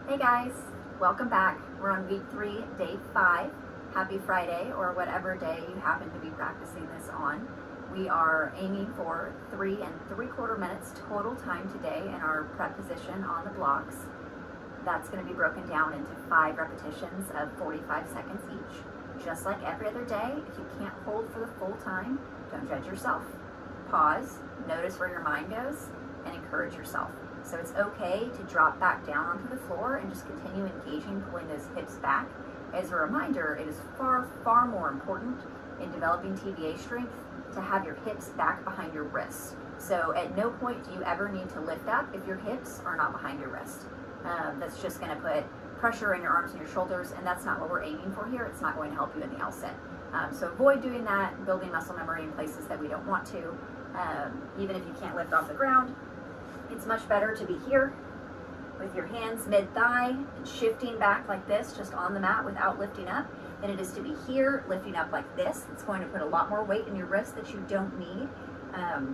Hey guys, welcome back. We're on week 3, day 5. Happy Friday, or whatever day you happen to be practicing this on. We are aiming for 3 3/4 minutes total time today in our prep position on the blocks. That's going to be broken down into 5 repetitions of 45 seconds each. Just like every other day, if you can't hold for the full time, don't judge yourself. Pause, notice where your mind goes, and encourage yourself. So it's okay to drop back down onto the floor and just continue engaging, pulling those hips back. As a reminder, it is far, far more important in developing TVA strength to have your hips back behind your wrists. So at no point do you ever need to lift up if your hips are not behind your wrist. That's just going to put pressure in your arms and your shoulders, and that's not what we're aiming for here. It's not going to help you in the L sit. So avoid doing that, building muscle memory in places that we don't want to. Even if you can't lift off the ground, it's much better to be here with your hands mid-thigh and shifting back like this, just on the mat without lifting up, than it is to be here lifting up like this. It's going to put a lot more weight in your wrists that you don't need.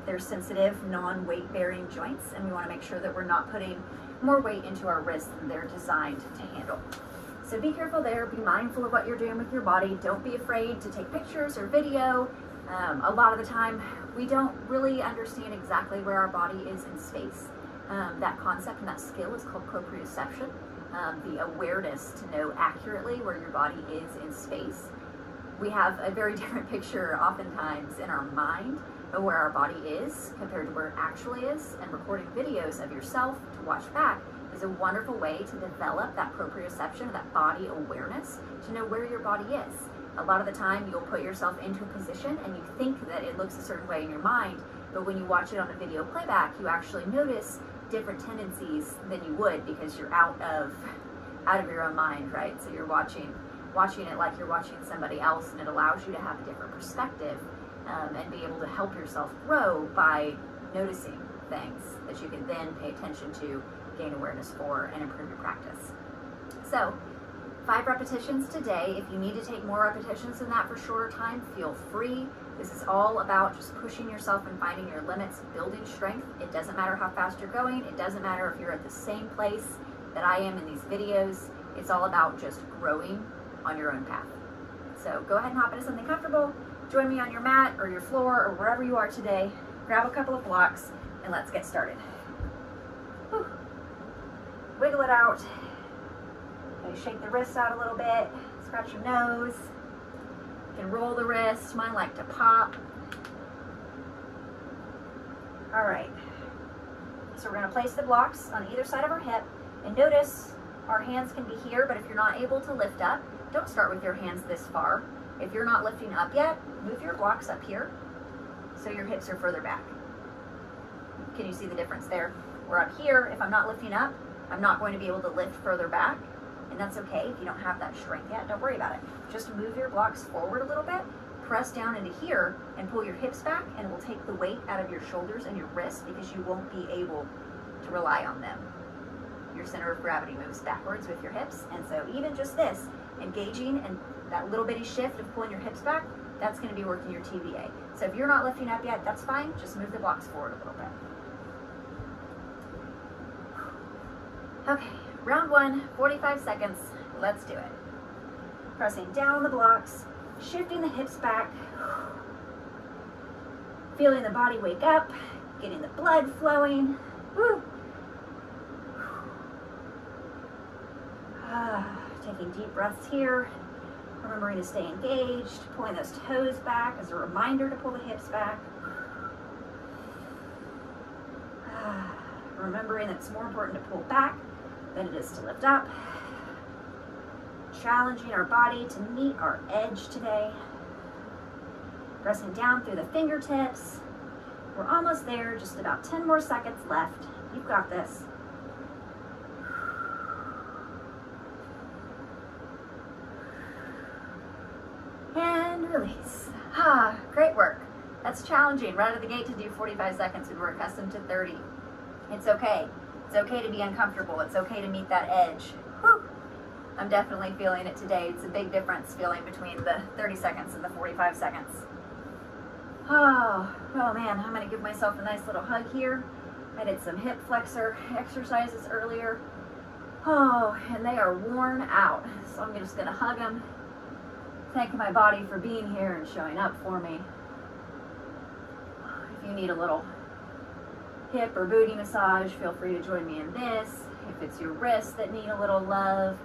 They're sensitive, non-weight bearing joints, and we want to make sure that we're not putting more weight into our wrists than they're designed to handle. So be careful there, be mindful of what you're doing with your body. Don't be afraid to take pictures or video. A lot of the time, we don't really understand exactly where our body is in space. That concept and that skill is called proprioception, the awareness to know accurately where your body is in space. We have a very different picture oftentimes in our mind of where our body is compared to where it actually is, and recording videos of yourself to watch back is a wonderful way to develop that proprioception, that body awareness, to know where your body is. A lot of the time you'll put yourself into a position and you think that it looks a certain way in your mind, but when you watch it on a video playback, you actually notice different tendencies than you would because you're out of your own mind, right? So you're watching it like you're watching somebody else, and it allows you to have a different perspective and be able to help yourself grow by noticing things that you can then pay attention to, gain awareness for, and improve your practice. So 5 repetitions today. If you need to take more repetitions than that for shorter time, feel free. This is all about just pushing yourself and finding your limits, building strength. It doesn't matter how fast you're going. It doesn't matter if you're at the same place that I am in these videos. It's all about just growing on your own path. So go ahead and hop into something comfortable. Join me on your mat or your floor or wherever you are today. Grab a couple of blocks and let's get started. Whew. Wiggle it out. Maybe shake the wrists out a little bit. Scratch your nose. You can roll the wrist. Mine like to pop. All right. So we're going to place the blocks on either side of our hip. And notice our hands can be here, but if you're not able to lift up, don't start with your hands this far. If you're not lifting up yet, move your blocks up here so your hips are further back. Can you see the difference there? We're up here. If I'm not lifting up, I'm not going to be able to lift further back. And that's okay if you don't have that strength yet. Don't worry about it. Just move your blocks forward a little bit, press down into here, and pull your hips back, and it will take the weight out of your shoulders and your wrists because you won't be able to rely on them. Your center of gravity moves backwards with your hips, and so even just this, engaging and that little bitty shift of pulling your hips back, that's going to be working your TVA. So if you're not lifting up yet, that's fine. Just move the blocks forward a little bit. Okay, round 1, 45 seconds. Let's do it. Pressing down on the blocks, shifting the hips back, feeling the body wake up, getting the blood flowing. Woo. Taking deep breaths here, remembering to stay engaged, pulling those toes back as a reminder to pull the hips back. Remembering that it's more important to pull back than it is to lift up. Challenging our body to meet our edge today. Pressing down through the fingertips. We're almost there, just about 10 more seconds left. You've got this. And release. Great work. That's challenging right out of the gate to do 45 seconds when we're accustomed to 30. It's okay. It's okay to be uncomfortable. It's okay to meet that edge. Whew. I'm definitely feeling it today. It's a big difference feeling between the 30 seconds and the 45 seconds. Oh man, I'm gonna give myself a nice little hug here. I did some hip flexor exercises earlier. Oh, and they are worn out. So I'm just gonna hug them, thank my body for being here and showing up for me. If you need a little hip or booty massage, feel free to join me in this. If it's your wrists that need a little love,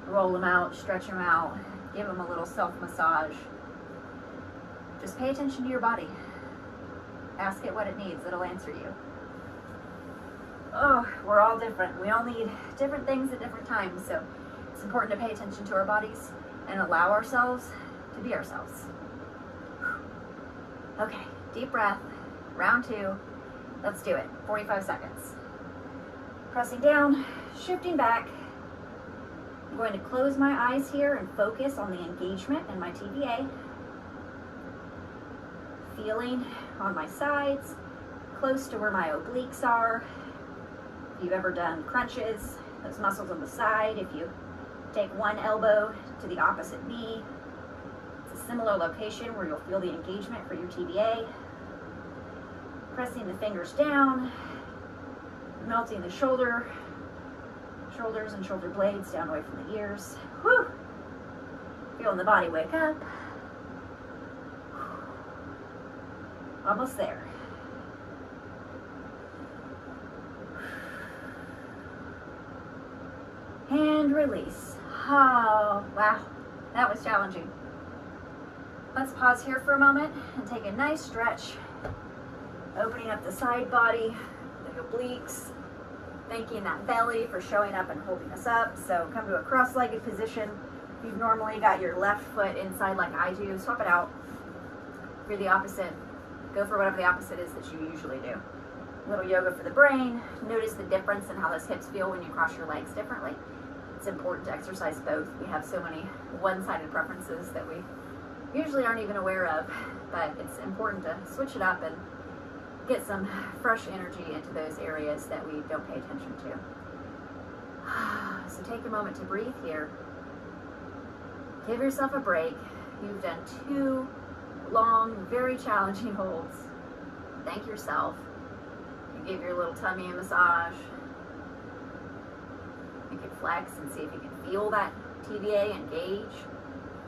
roll them out, stretch them out, give them a little self-massage. Just pay attention to your body. Ask it what it needs, it'll answer you. Oh, we're all different. We all need different things at different times, so it's important to pay attention to our bodies and allow ourselves to be ourselves. Okay, deep breath, round 2. Let's do it, 45 seconds. Pressing down, shifting back. I'm going to close my eyes here and focus on the engagement in my TVA. Feeling on my sides, close to where my obliques are. If you've ever done crunches, those muscles on the side, if you take one elbow to the opposite knee, it's a similar location where you'll feel the engagement for your TVA. Pressing the fingers down, melting the shoulders and shoulder blades down away from the ears. Whew. Feeling the body wake up. Almost there. And release. Oh, wow. That was challenging. Let's pause here for a moment and take a nice stretch. Opening up the side body, the obliques, thanking that belly for showing up and holding us up. So come to a cross-legged position. If you've normally got your left foot inside like I do, swap it out. If you're the opposite, go for whatever the opposite is that you usually do. A little yoga for the brain. Notice the difference in how those hips feel when you cross your legs differently. It's important to exercise both. We have so many one-sided preferences that we usually aren't even aware of, but it's important to switch it up and get some fresh energy into those areas that we don't pay attention to. So take a moment to breathe here. Give yourself a break. You've done 2 long, very challenging holds. Thank yourself. You give your little tummy a massage. You can flex and see if you can feel that TVA engage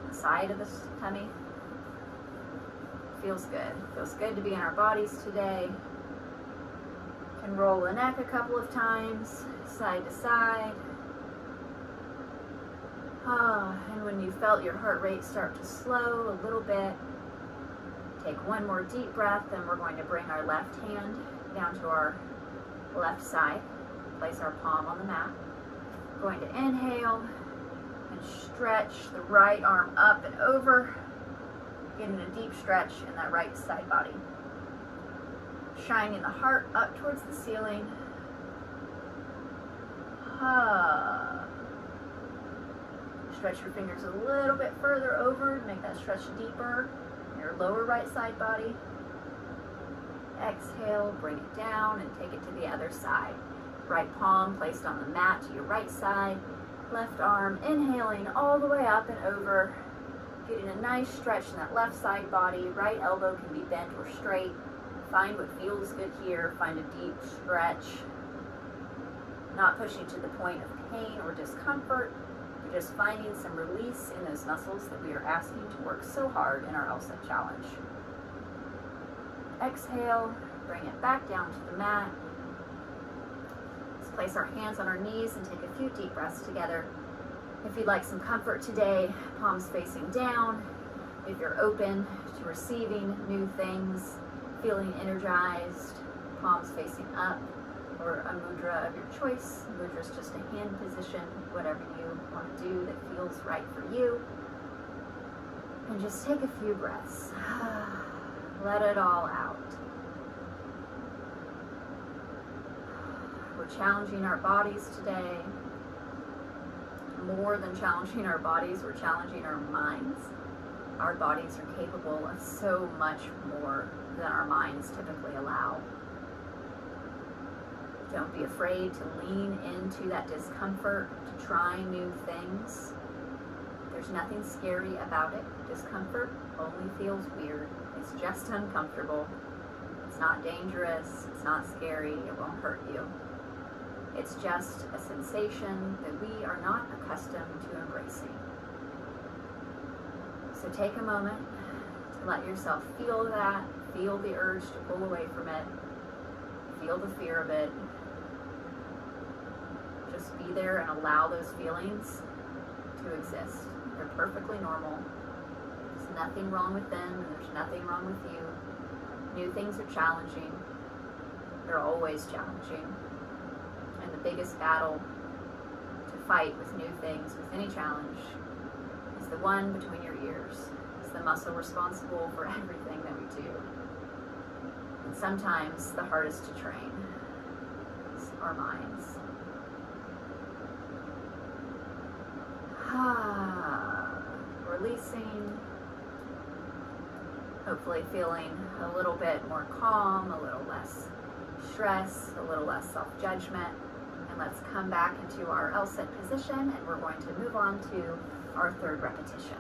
on the side of the tummy. Feels good. Feels good to be in our bodies today. Can roll the neck a couple of times, side to side. And when you felt your heart rate start to slow a little bit, take one more deep breath, and we're going to bring our left hand down to our left side. Place our palm on the mat. Going to inhale and stretch the right arm up and over. Getting a deep stretch in that right side body. Shining the heart up towards the ceiling. Stretch your fingers a little bit further over to make that stretch deeper in your lower right side body. Exhale, bring it down and take it to the other side. Right palm placed on the mat to your right side. Left arm inhaling all the way up and over. Getting a nice stretch in that left side body. Right elbow can be bent or straight. Find what feels good here. Find a deep stretch. Not pushing to the point of pain or discomfort. You're just finding some release in those muscles that we are asking to work so hard in our LSAT challenge. Exhale, bring it back down to the mat. Let's place our hands on our knees and take a few deep breaths together. If you'd like some comfort today, palms facing down. If you're open to receiving new things, feeling energized, palms facing up, or a mudra of your choice. Mudra is just a hand position, whatever you want to do that feels right for you. And just take a few breaths. Let it all out. We're challenging our bodies today. More than challenging our bodies, we're challenging our minds. Our bodies are capable of so much more than our minds typically allow. Don't be afraid to lean into that discomfort, to try new things. There's nothing scary about it. Discomfort only feels weird. It's just uncomfortable. It's not dangerous. It's not scary. It won't hurt you. It's just a sensation that we are not accustomed to embracing. So take a moment to let yourself feel that, feel the urge to pull away from it, feel the fear of it. Just be there and allow those feelings to exist. They're perfectly normal. There's nothing wrong with them, and there's nothing wrong with you. New things are challenging. They're always challenging. And the biggest battle to fight with new things, with any challenge, is the one between your ears. It's the muscle responsible for everything that we do. And sometimes the hardest to train is our minds. Releasing, hopefully feeling a little bit more calm, a little less stress, a little less self-judgment. And let's come back into our L-sit position, and we're going to move on to our third repetition.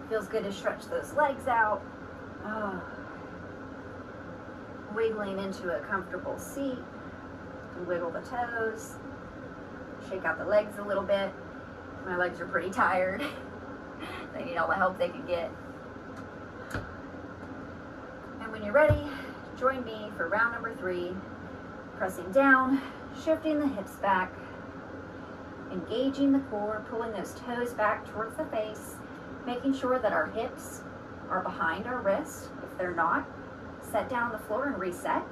Feels good to stretch those legs out. Wiggling into a comfortable seat. Wiggle the toes. Shake out the legs a little bit. My legs are pretty tired. They need all the help they can get. And when you're ready, join me for round number 3. Pressing down, shifting the hips back, engaging the core, pulling those toes back towards the face, making sure that our hips are behind our wrist. If they're not, set down on the floor and reset.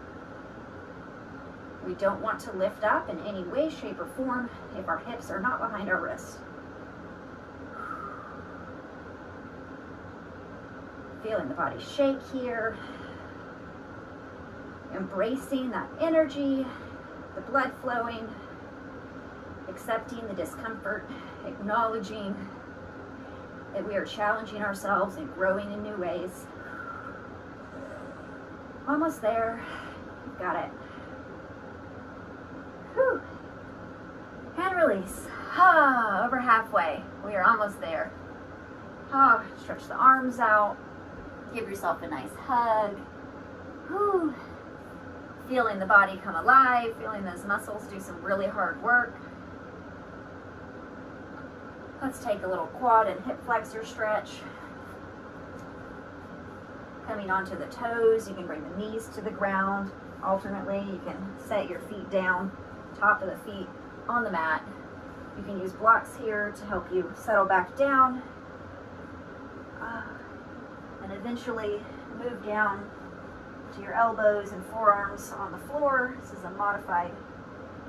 We don't want to lift up in any way, shape, or form if our hips are not behind our wrist. Feeling the body shake here. Embracing that energy, the blood flowing, accepting the discomfort, acknowledging that we are challenging ourselves and growing in new ways. Almost there. You've got it. Whew. And release. Over halfway. We are almost there. Stretch the arms out. Give yourself a nice hug. Whew. Feeling the body come alive. Feeling those muscles do some really hard work. Let's take a little quad and hip flexor stretch. Coming onto the toes, you can bring the knees to the ground. Alternately, you can set your feet down, top of the feet on the mat. You can use blocks here to help you settle back down. And eventually move down to your elbows and forearms on the floor. This is a modified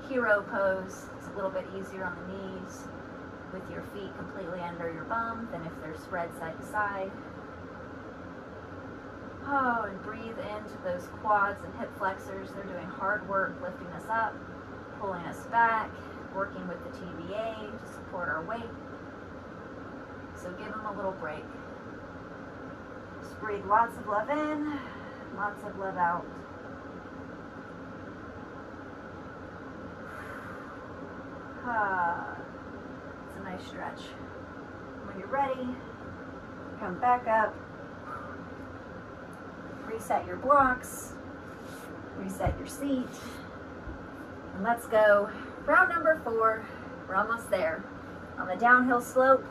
hero pose. It's a little bit easier on the knees with your feet completely under your bum than if they're spread side to side. And breathe into those quads and hip flexors. They're doing hard work lifting us up, pulling us back, working with the TVA to support our weight. So give them a little break. Just breathe lots of love in, lots of love out. It's a nice stretch. When you're ready, come back up. Reset your blocks, reset your seat, and let's go. Round number 4, we're almost there. On the downhill slope,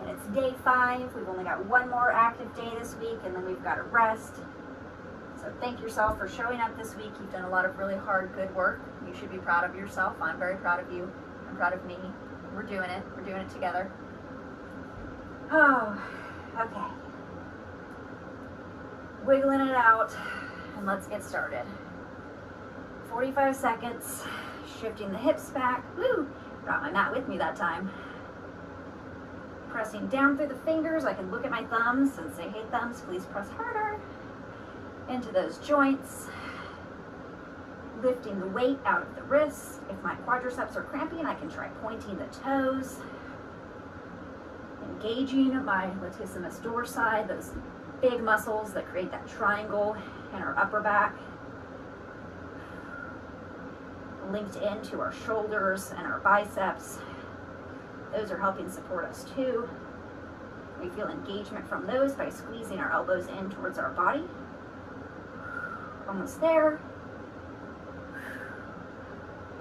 and it's day 5. We've only got one more active day this week, and then we've got to rest. So thank yourself for showing up this week. You've done a lot of really hard, good work. You should be proud of yourself. I'm very proud of you. I'm proud of me. We're doing it. We're doing it together. Okay. Wiggling it out, and let's get started. 45 seconds, shifting the hips back. Woo! Brought my mat with me that time. Pressing down through the fingers. I can look at my thumbs and say, hey thumbs, please press harder into those joints. Lifting the weight out of the wrist. If my quadriceps are cramping, I can try pointing the toes. Engaging my latissimus dorsi, those big muscles that create that triangle in our upper back. Linked into our shoulders and our biceps. Those are helping support us too. We feel engagement from those by squeezing our elbows in towards our body. Almost there.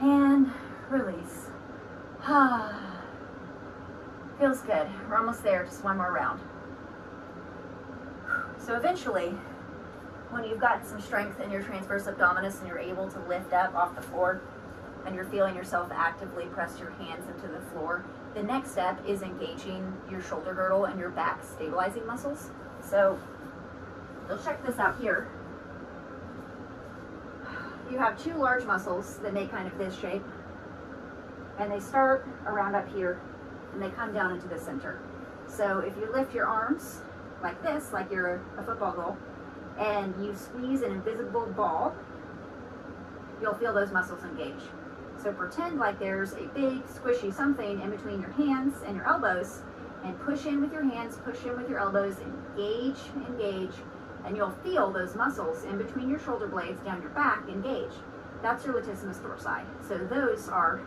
And release. Feels good. We're almost there, just one more round. So eventually, when you've gotten some strength in your transverse abdominis and you're able to lift up off the floor and you're feeling yourself actively press your hands into the floor, the next step is engaging your shoulder girdle and your back stabilizing muscles. So you'll check this out here. You have two large muscles that make kind of this shape, and they start around up here and they come down into the center. So if you lift your arms like this, like you're a football goal, and you squeeze an invisible ball, you'll feel those muscles engage. So pretend like there's a big squishy something in between your hands and your elbows, and push in with your hands, push in with your elbows, engage, engage, and you'll feel those muscles in between your shoulder blades down your back engage. That's your latissimus dorsi. So those are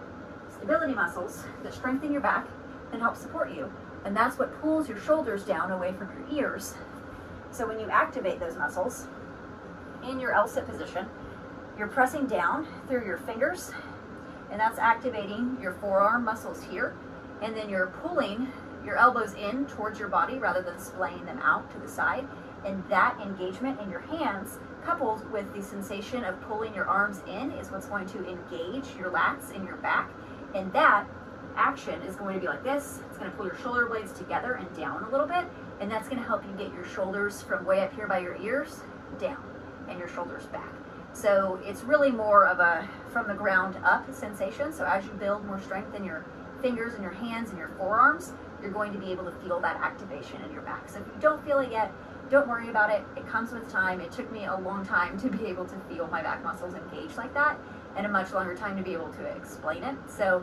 stability muscles that strengthen your back and help support you. And that's what pulls your shoulders down away from your ears. So when you activate those muscles in your L-sit position, you're pressing down through your fingers, and that's activating your forearm muscles here. And then you're pulling your elbows in towards your body rather than splaying them out to the side. And that engagement in your hands, coupled with the sensation of pulling your arms in, is what's going to engage your lats in your back. And that action is going to be like this. It's going to pull your shoulder blades together and down a little bit. And that's going to help you get your shoulders from way up here by your ears down and your shoulders back. So it's really more of a from the ground up sensation. So as you build more strength in your fingers and your hands and your forearms, you're going to be able to feel that activation in your back. So if you don't feel it yet, don't worry about it. It comes with time. It took me a long time to be able to feel my back muscles engage like that, and a much longer time to be able to explain it. So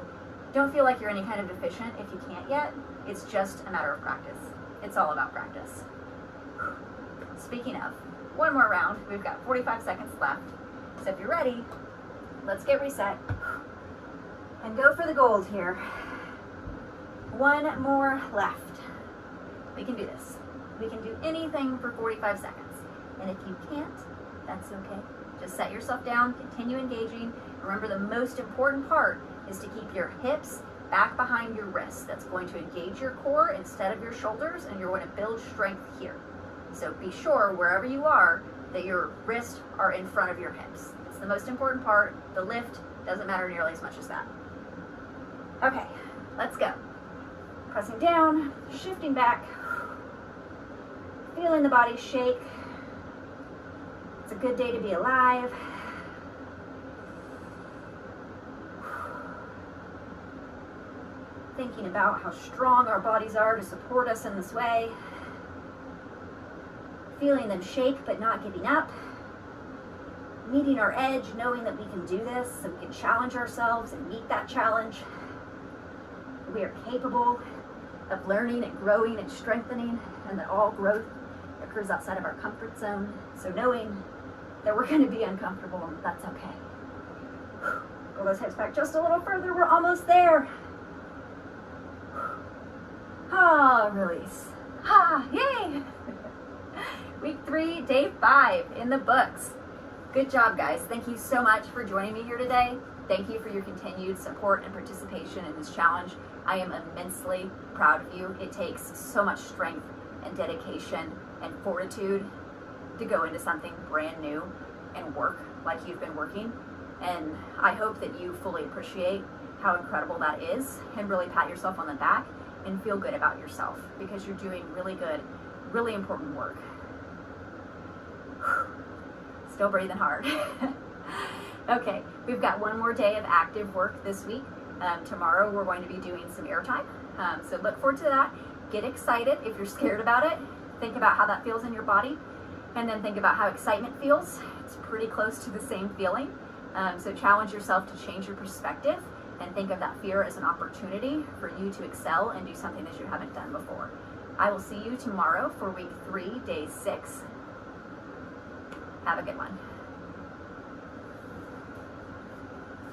don't feel like you're any kind of deficient if you can't yet. It's just a matter of practice. It's all about practice. Speaking of, one more round. We've got 45 seconds left. So if you're ready, let's get reset and go for the gold here. One more left. We can do this. We can do anything for 45 seconds. And if you can't, that's okay. Just set yourself down, continue engaging. Remember, the most important part is to keep your hips back behind your wrists. That's going to engage your core instead of your shoulders, and you're going to build strength here. So be sure, wherever you are, that your wrists are in front of your hips. It's the most important part. The lift doesn't matter nearly as much as that. Okay, let's go. Pressing down, shifting back, feeling the body shake. It's a good day to be alive. Thinking about how strong our bodies are to support us in this way. Feeling them shake but not giving up. Meeting our edge, knowing that we can do this, so we can challenge ourselves and meet that challenge. We are capable of learning and growing and strengthening, and that all growth occurs outside of our comfort zone. So knowing that we're going to be uncomfortable, and that's okay. Pull those hips back just a little further. We're almost there. Release. Yay! Week 3, day 5 in the books. Good job, guys. Thank you so much for joining me here today. Thank you for your continued support and participation in this challenge. I am immensely proud of you. It takes so much strength and dedication and fortitude to go into something brand new and work like you've been working. And I hope that you fully appreciate how incredible that is, and really pat yourself on the back and feel good about yourself, because you're doing really good, really important work. Still breathing hard. Okay, we've got one more day of active work this week. Tomorrow we're going to be doing some airtime. So look forward to that. Get excited if you're scared about it. Think about how that feels in your body, and then think about how excitement feels. It's pretty close to the same feeling. So challenge yourself to change your perspective and think of that fear as an opportunity for you to excel and do something that you haven't done before. I will see you tomorrow for week 3, day 6. Have a good one.